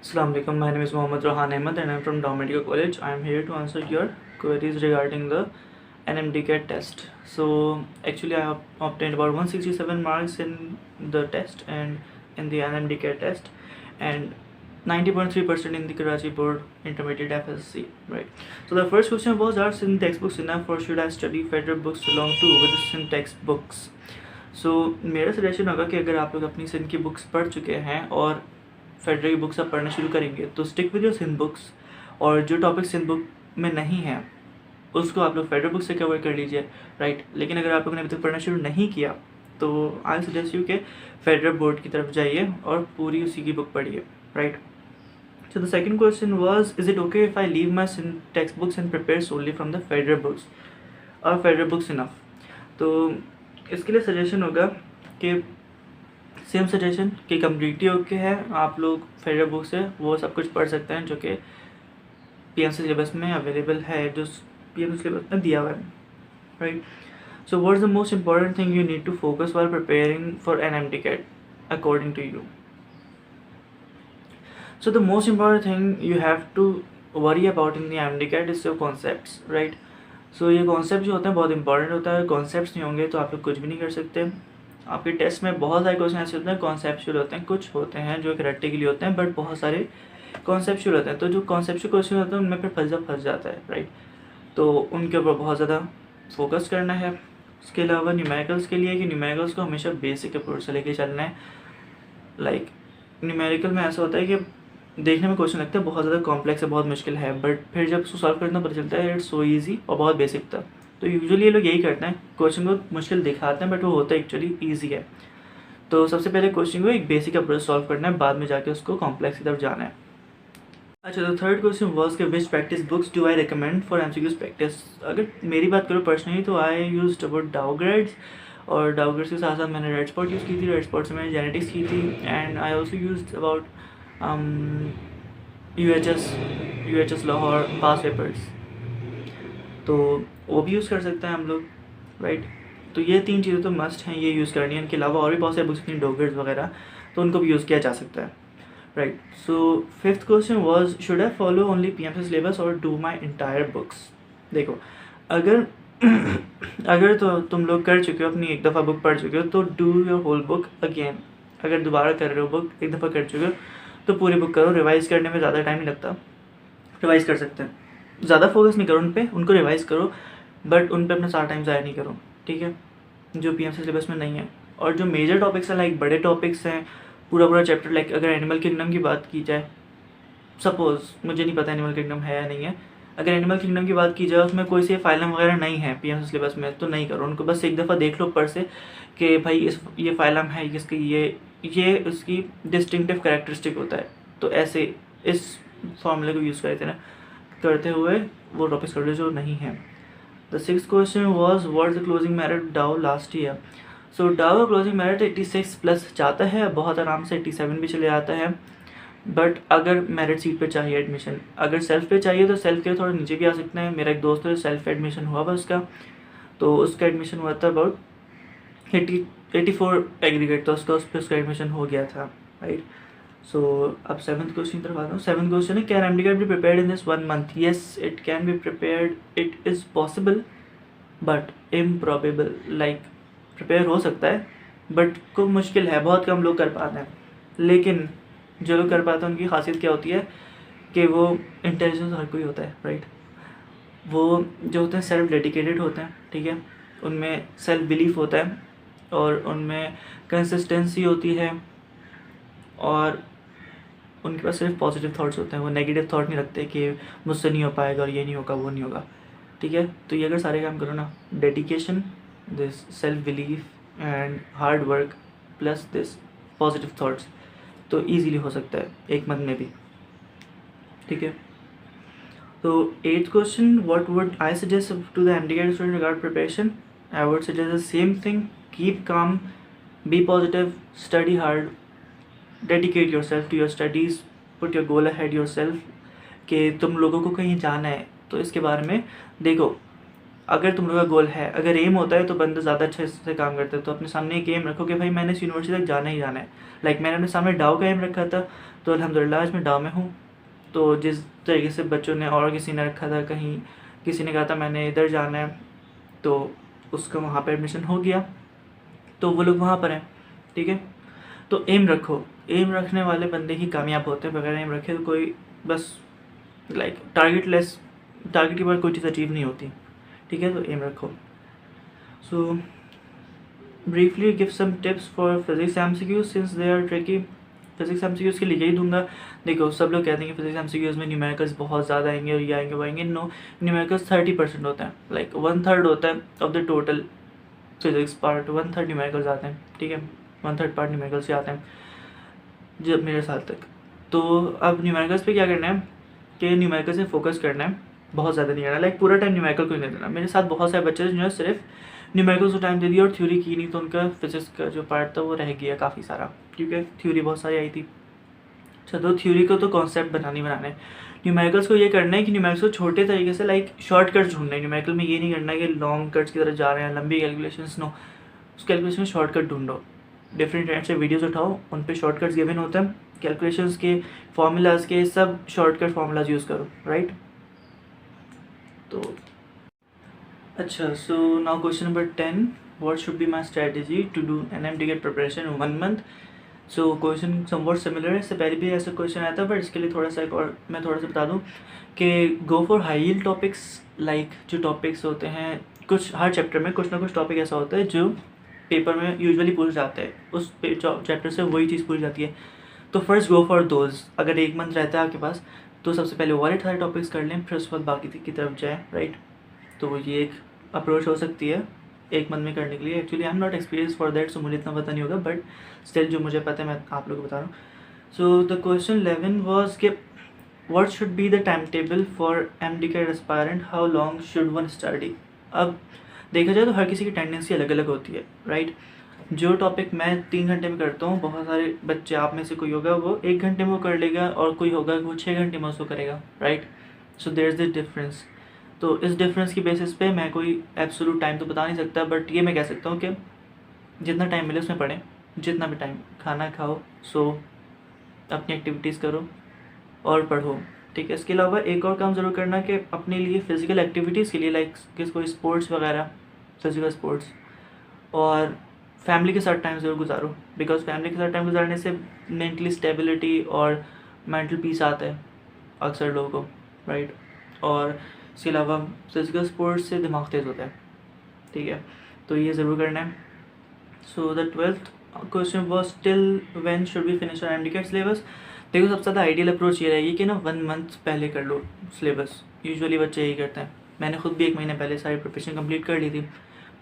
Assalamu alaikum. My name is Mohammad Rohan Ahmed and I'm from Dow Medical College. I'm here to answer your queries regarding the NMDCAT test. So actually I have obtained about 167 marks in the test and in the NMDCAT test and 90.3% in the Karachi Board Intermediate FSC, right? So the first question was, are Sindh textbooks enough or should I study federal books along too with the Sindh textbooks? So मेरा suggestion होगा कि अगर आप लोग अपनी सिंध की books पढ़ चुके हैं और फेडरल की बुक्स आप पढ़ना शुरू करेंगे तो stick with your Sindh books, और जो टॉपिक सिंध बुक में नहीं है उसको आप लोग फेडरल बुक से कवर कर लीजिए, राइट। लेकिन अगर आप लोगों ने अभी तक पढ़ना शुरू नहीं किया तो आई सजेस्ट यू कि फेडरल बोर्ड की तरफ जाइए और पूरी उसी की बुक पढ़िए, right. So the second question was, is it okay if I leave my textbooks and prepare solely from the federal books? Are federal books enough? तो इसके लिए सजेशन होगा कि सेम सजेशन कि कम्प्लीटली ओके है, आप लोग फेडरल बुक से वो सब कुछ पढ़ सकते हैं जो कि पीएमसी सिलेबस में अवेलेबल है, जो पीएमसी सिलेबस में दिया हुआ है, right. So what is the most important thing you need to focus while preparing for NMDCAT according to you? So the most important thing you have to worry about in the NMDCAT is your concepts, right? So ये concept जो होते हैं बहुत important होता है। Concepts नहीं होंगे तो आप लोग कुछ भी नहीं कर सकते। आपके टेस्ट में बहुत सारे क्वेश्चन ऐसे होते हैं कॉन्सेप्चुअल होते हैं, कुछ होते हैं जो एक रट्टे के लिए होते हैं, बट बहुत सारे कॉन्सेप्चुअल होते हैं। तो जो कॉन्सेप्चुअल क्वेश्चन होते हैं उनमें फिर फंस जाता है, राइट। तो उनके ऊपर बहुत ज़्यादा फोकस करना है। उसके अलावा न्यूमेरिकल्स के लिए कि न्यूमेरिकल्स को हमेशा बेसिक अप्रोच से लेके चलना है। लाइक न्यूमेरिकल में ऐसा होता है कि देखने में क्वेश्चन लगता है बहुत ज़्यादा कॉम्प्लेक्स है, बहुत मुश्किल है, बट फिर जब उसको सॉल्व करना पता चलता है इट्स सो ईजी और बहुत बेसिक था। तो यूजुअली ये लोग यही करते हैं, क्वेश्चन को मुश्किल दिखाते हैं बट वो होता है एक्चुअली ईजी है। तो सबसे पहले क्वेश्चन को एक बेसिक अप्रोच सॉल्व करना है, बाद में जाके उसको कॉम्प्लेक्स की तरफ जाना है। अच्छा, तो थर्ड क्वेश्चन वाज कि which practice books do I recommend for MCQs practice? अगर मेरी बात करो पर्सनली तो आई यूज्ड अबाउट डाउ ग्रेड्स, और डाउ ग्रेड्स के साथ साथ मैंने रेड स्पॉट यूज़ की थी, रेड स्पॉट से मैंने जेनेटिक्स की थी, and I also used about UHS Lahore pass papers, तो वो भी यूज़ कर सकते हैं हम लोग, राइट। तो ये तीन चीज़ें तो मस्ट हैं, ये यूज़ करनी है। इनके अलावा और भी बहुत सारे बुक्स हैं डॉगर्स वगैरह, तो उनको भी यूज़ किया जा सकता है, right. So fifth question was, should I follow only PMC syllabus और डू माई इंटायर बुक्स? देखो, अगर अगर तो तुम लोग कर चुके हो, अपनी एक दफ़ा बुक पढ़ चुके हो, तो do your whole book again. अगर दोबारा कर रहे हो बुक, एक दफ़ा कर चुके हो तो पूरी बुक करो। रिवाइज़ करने में ज़्यादा टाइम नहीं लगता, रिवाइज़ कर सकते हैं। ज़्यादा फोकस नहीं करो उन पे, उनको रिवाइज़ करो, बट उन पे अपना सारा टाइम ज़ाया नहीं करो, ठीक है, जो PMC सिलेबस में नहीं है। और जो मेजर टॉपिक्स हैं, लाइक बड़े टॉपिक्स हैं, पूरा चैप्टर, लाइक अगर एनिमल किंगडम की बात की जाए, सपोज़ मुझे नहीं पता एनिमल किंगडम है या नहीं है, अगर एनिमल किंगडम की बात की जाए उसमें कोई से फाइलम वगैरह नहीं है PMC सिलेबस में, तो नहीं करो उनको। बस एक दफ़ा देख लो ऊपर से कि भाई ये फाइलम है, इसकी ये उसकी डिस्टिंक्टिव कैरेक्टरिस्टिक होता है, तो ऐसे इस फॉर्मूले को यूज़ करते हुए वो टॉपिक्स कर लो जो नहीं है। The sixth question was, what is the closing merit डाउ लास्ट ईयर? सो डाउ का क्लोजिंग मेरिट 86 प्लस जाता है, बहुत आराम से 87 भी चले जाता है, बट अगर मेरिट सीट पे चाहिए एडमिशन, अगर सेल्फ पे चाहिए तो सेल्फ के थोड़ा नीचे भी आ सकते हैं। मेरा एक दोस्त है सेल्फ एडमिशन हुआ था उसका, तो उसका एडमिशन हुआ था अबाउट 84 एग्रीगेट, तो उसका एडमिशन हो गया था, राइट। सो अब सेवन्थ क्वेश्चन तरफ आता हूँ। सेवन्थ क्वेश्चन है, can NMDCAT be prepared in this 1 month? Yes, it can be prepared, it is possible but improbable. Like prepare हो सकता है बट खूब मुश्किल है, बहुत कम लोग कर पाते हैं। लेकिन जो लोग कर पाते हैं उनकी खासियत क्या होती है कि वो इंटेलिजेंस हर कोई होता है, राइट। वो जो होते हैं सेल्फ डेडिकेटेड होते हैं, ठीक है, उनमें सेल्फ बिलीफ होता है और उनमें कंसिस्टेंसी होती है, और उनके पास सिर्फ पॉजिटिव थॉट्स होते हैं। वो नेगेटिव थॉट नहीं रखते कि मुझसे नहीं हो पाएगा और ये नहीं होगा वो नहीं होगा, ठीक है। तो ये अगर सारे काम करो ना, dedication, this self belief and hard work plus this positive thoughts, तो ईजीली हो सकता है 1 month में भी, ठीक है। तो 8th question, what would I suggest to the NMDCAT student regard preparation? I would suggest the same thing, keep calm, be positive, study hard, dedicate yourself to your studies, put your goal ahead yourself. कि तुम लोगों को कहीं जाना है तो इसके बारे में देखो, अगर तुम लोगों का गोल है, अगर एम होता है तो बंदा ज़्यादा अच्छे से काम करता है। तो अपने सामने एक एम रखो कि भाई मैंने इस यूनिवर्सिटी तक जाना ही जाना है। लाइक मैंने अपने सामने डाउ का एम रखा था, तो अल्हम्दुलिल्लाह आज मैं डाउ में हूँ। तो जिस तरीके से बच्चों ने और किसी ने रखा था, कहीं किसी ने कहा था मैंने इधर जाना है, तो उसका वहाँ पर एडमिशन हो गया, तो वो लोग वहाँ पर हैं। ठीक है, तो एम रखो, एम रखने वाले बंदे ही कामयाब होते हैं। बगैर एम रखे तो कोई बस लाइक टारगेट के बाद कोई चीज़ अचीव नहीं होती। ठीक है, तो एम रखो। So briefly give some tips for physics MCQs since they are tricky. Physics MCQs के लिए यही दूंगा। देखो, सब लोग कहते हैं कि फिजिक्स MCQs में न्यूमेरिकल्स बहुत ज़्यादा आएंगे और ये आएंगे वो आएंगे। नो, न्यूमेरिकल्स 30% होता है, लाइक 1/3 होता है of the total physics part. 1/3 numericals आते हैं। ठीक है, 1/3 पार्ट न्यूमेरिकल्स से आते हैं जब मेरे साल तक। तो अब न्यूमेरिकल्स पे क्या करना है कि न्यूमेरिकल्स से फोकस करना है, बहुत ज़्यादा नहीं करना, लाइक पूरा टाइम न्यूमेरिकल को नहीं देना। मेरे साथ बहुत सारे बच्चे जो है सिर्फ न्यूमेरिकल्स को टाइम दे दिया और थ्योरी की नहीं, तो उनका फिजिक्स का जो पार्ट था वो रह गया काफ़ी सारा, क्योंकि थ्योरी बहुत सारी आई थी। अच्छा, तो थ्योरी को तो कॉन्सेप्ट बनाना है। न्यूमेरिकल्स को ये करना है कि न्यूमेरिकल्स को छोटे तरीके से लाइक शॉर्टकट्स ढूंढना है। न्यूमेरिकल में ये नहीं करना है कि लॉन्ग कट्स की तरफ जा रहे हैं, लंबी कैलकुलेशंस। नो, उस कैलकुलेशन में शॉर्टकट ढूंढो। डिफरेंट टाइप से वीडियोस उठाओ, उन पे शॉर्टकट्स गिवन होते हैं, कैलकुलेशंस के, फार्मूलाज के, सब शॉर्टकट फार्मूलाज यूज़ करो, राइट। तो अच्छा, so now question number 10, what should be my strategy to do NMDCAT preparation in 1 month. So question somewhat similar है, इससे पहले भी ऐसा क्वेश्चन आया था, बट इसके लिए थोड़ा सा एक और मैं थोड़ा सा बता दूं कि go for high yield topics. Like जो टॉपिक्स होते हैं, कुछ हर चैप्टर में कुछ ना कुछ टॉपिक ऐसा होता है जो पेपर में यूजुअली पूछ जाता है, उस चैप्टर से वही चीज़ पूछ जाती है। तो फर्स्ट गो फॉर दोज। अगर 1 मंथ रहता है आपके पास, तो सबसे पहले वाले सारे टॉपिक्स कर लें, फिर उसके बाद बाकी की तरफ जाएँ, राइट। तो ये एक अप्रोच हो सकती है 1 मंथ में करने के लिए। Actually I am not experience for that, so मुझे इतना पता नहीं होगा, बट स्टिल जो मुझे पता है मैं आप लोगों को बता रहा हूँ। सो द क्वेश्चन 11 वॉज कि what should be the time table for MDCAT aspirant, how long should one study. अब देखा जाए तो हर किसी की टेंडेंसी अलग अलग होती है, राइट। जो टॉपिक मैं 3 घंटे में करता हूँ, बहुत सारे बच्चे आप में से कोई होगा वो 1 घंटे में वो कर लेगा, और कोई होगा वो 6 घंटे में उसको करेगा, right. So there is the difference. तो इस डिफरेंस की बेसिस पे मैं कोई एब्सोल्यूट टाइम तो बता नहीं सकता, बट ये मैं कह सकता हूँ कि जितना टाइम मिले उसमें पढ़ें, जितना भी टाइम, खाना खाओ, सो अपनी एक्टिविटीज़ करो और पढ़ो। ठीक है, इसके अलावा एक और काम ज़रूर करना कि अपने लिए फ़िज़िकल एक्टिविटीज़ के लिए लाइक कोई स्पोर्ट्स वगैरह, फिज़िकल स्पोर्ट्स, और फैमिली के साथ टाइम ज़रूर गुजारो, बिकॉज फैमिली के साथ टाइम गुजारने से मेंटली स्टेबिलिटी और मेंटल पीस आता है अक्सर लोगों को, राइट। और इसके अलावा फिज़िकल स्पोर्ट्स से दिमाग तेज़ होता है। ठीक है, तो ये ज़रूर करना है। So the 12th question was till when should be finish our MDCAT syllabus. देखो, सबसे ज़्यादा आइडियल अप्रोच ये रहेगी कि ना 1 मंथ पहले कर लो सिलेबस। यूजुअली बच्चे यही करते हैं। मैंने खुद भी 1 महीने पहले सारी प्रिपरेशन कंप्लीट कर ली थी,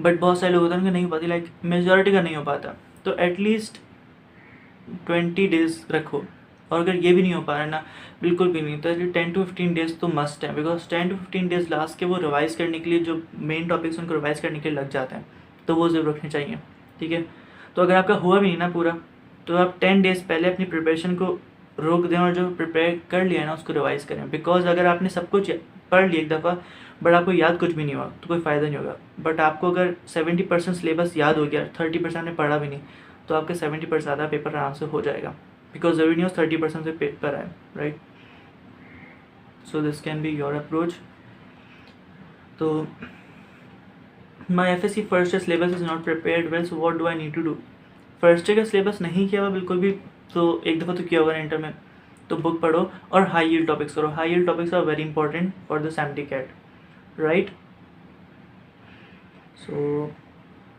बट बहुत सारे लोग होते हैं उनका नहीं हो पाती, लाइक मेजॉरिटी का नहीं हो पाता। तो एटलीस्ट 20 डेज़ रखो, और अगर ये भी नहीं हो पा रहा है ना, बिल्कुल भी नहीं, तो 10 to 15 डेज़ तो मस्ट है, बिकॉज 10 to 15 डेज़ लास्ट के वो रिवाइज़ करने के लिए, जो मेन टॉपिक्स उनको रिवाइज़ करने के लिए लग जाते हैं, तो वो ज़रूर रखने चाहिए। ठीक है, तो अगर आपका हुआ भी नहीं ना पूरा, तो आप 10 डेज़ पहले अपनी प्रिपरेशन को रोक दें और जो प्रिपेयर कर लिया है ना उसको रिवाइज़ करें। बिकॉज अगर आपने सब कुछ पढ़ लिया एक दफ़ा, बट आपको याद कुछ भी नहीं हुआ, तो कोई फ़ायदा नहीं होगा। बट आपको अगर 70% सिलेबस याद हो गया, 30% आपने पढ़ा भी नहीं, तो आपके 70% ज़्यादा पेपर आराम से हो जाएगा, बिकॉज ज़रूरी नहीं हो 30% से पेपर आए, right. So this can be your approach. तो my FSC first year syllabus is not prepared well, so what do I need to do. First year का सिलेबस नहीं किया हुआ बिल्कुल भी, तो एक दफ़ा तो किया होगा इंटर में, तो बुक पढ़ो और हाई यील्ड टॉपिक्स करो। High yield topics are very important for this MDCAT, right. So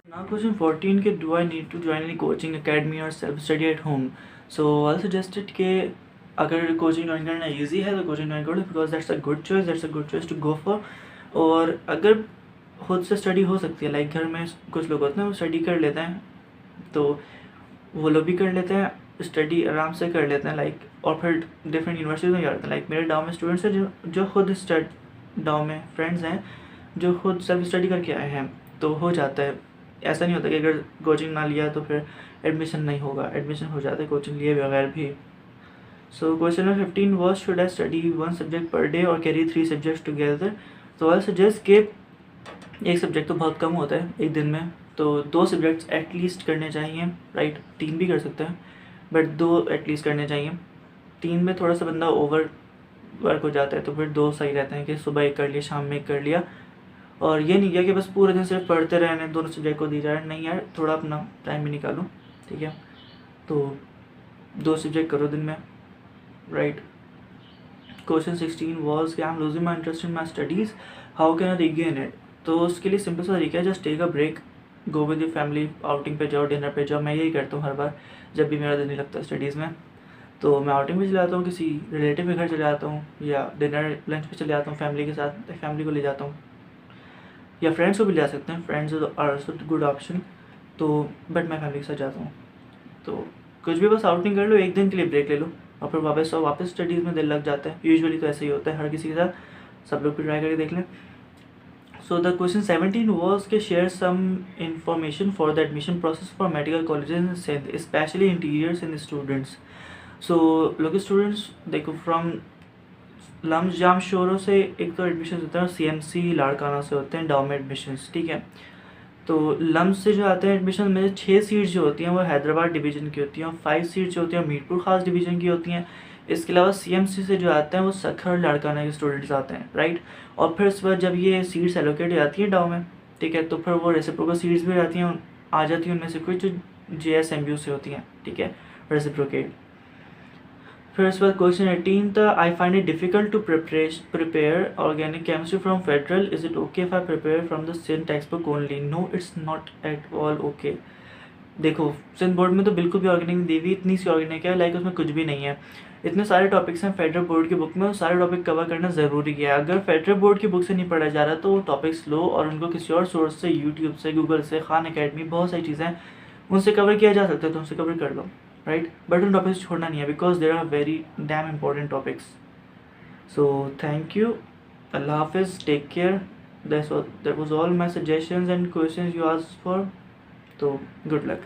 now question 14 के do I need to join any coaching academy और self study at home. So I suggested के अगर coaching join करना easy है तो coaching join करो, because that's a good choice to go for. और अगर खुद से स्टडी हो सकती है, लाइक घर में कुछ लोग होते हैं वो स्टडी कर लेते हैं, तो वो लोग भी कर लेते हैं, स्टडी आराम से कर लेते हैं, लाइक, और फिर डिफरेंट यूनिवर्सिटीज़ में जाते हैं। लाइक मेरे डाउ में स्टूडेंट्स हैं जो खुद डाउ में फ्रेंड्स हैं जो खुद सेल्फ स्टडी करके आए हैं, तो हो जाता है। ऐसा नहीं होता कि अगर कोचिंग ना लिया तो फिर एडमिशन नहीं होगा, एडमिशन हो जाता है कोचिंग लिए बगैर भी। So question number 15 was should I study 1 subject per day और कैरी 3 सब्जेक्ट्स टुगेदर। तो आई सजेस्ट कि एक सब्जेक्ट तो बहुत कम होता है एक दिन में, तो 2 सब्जेक्ट्स एटलीस्ट करने चाहिए, राइट। 3 भी कर सकते हैं, बट 2 एटलीस्ट करने चाहिए। 3 में थोड़ा सा बंदा ओवर वर्क हो जाता है, तो फिर 2 सही रहते हैं कि सुबह एक कर लिया, शाम में एक कर लिया। और ये नहीं किया कि बस पूरे दिन सिर्फ पढ़ते रहने, दोनों सब्जेक्ट को दी जा रहा है, नहीं यार, थोड़ा अपना टाइम भी निकालो, ठीक है। तो 2 सब्जेक्ट करो दिन में, राइट। क्वेश्चन 16 वॉज कि I am losing my interest in my studies, how can I regain it. तो उसके लिए सिंपल सा तरीका है, just take a break, go with your family, outing पे जाओ, डिनर पे जाओ। मैं यही करता हूँ हर बार जब भी मेरा दिन नहीं लगता स्टडीज़ में, तो मैं आउटिंग पे चले जाता हूँ, किसी रिलेटिव के घर चले जाता हूँ, या डिनर लंच पे चले जाता हूँ फैमिली के साथ, फैमिली को ले जाता हूँ, या फ्रेंड्स को भी ले जा सकते हैं, friends are also good option. तो बट मैं फैमिली के साथ जाता हूँ। तो कुछ भी बस आउटिंग कर लो, एक दिन के लिए ब्रेक ले लो, और फिर वापस स्टडीज़ में दिल लग जाता है। यूजुअली तो ऐसे ही होता है हर किसी के साथ, सब लोग भी ट्राई करके देख लें। सो द क्वेश्चन 17 वॉज के share some information for the admission process for medical colleges in Sindh, specially interiors in students. So लोग स्टूडेंट्स देखो, फ्रॉम लम्स जाम शोरों से एक तो एडमिशन होते हैं, CMC लाड़काना से होते हैं डाउन एडमिशन्स, ठीक है। तो लम्स से जो आते हैं एडमिशन में 6 सीट जो होती हैं वो हैदराबाद डिवीज़न की होती हैं, और 5 सीट जो होती हैं मीरपुर खास डिवीज़न की होती हैं। इसके अलावा CMC से जो आते हैं वो सखर लाड़काना के स्टूडेंट्स आते हैं, राइट। और फिर इस बार जब ये सीट्स एलोकेट हो जाती हैं डाउ में, ठीक है, तो फिर वो रेसिप्रोकल सीट्स भी आ जाती हैं उनमें से कुछ जो JSMU से होती हैं, ठीक है, रेसिप्रोकेट। फिर उसके बाद क्वेश्चन 18 था, I find it difficult to prepare organic chemistry from federal, is it okay if I prepare from the Sindh text book only. No, it's not at all okay. देखो, सिंध बोर्ड में तो बिल्कुल भी ऑर्गेनिक दी हुई, इतनी सी ऑर्गेनिक है, like उसमें कुछ भी नहीं है। इतने सारे टॉपिक्स हैं फेडरल बोर्ड की बुक में, और सारे टॉपिक कवर करना ज़रूरी है। अगर फेडरल बोर्ड की बुक से नहीं पढ़ा जा रहा तो वो टॉपिक्स लो और उनको किसी और सोर्स से, यूट्यूब से, गूगल से, खान अकेडमी, बहुत सारी चीज़ें हैं, उनसे कवर किया जा सकता है, तो उनसे कवर कर लो, राइट। बट उन टॉपिक्स छोड़ना नहीं है, because there are very damn important topics. So thank you, अल्लाह हाफिज़, take care. That was all my suggestions and questions you asked for. तो गुड लक।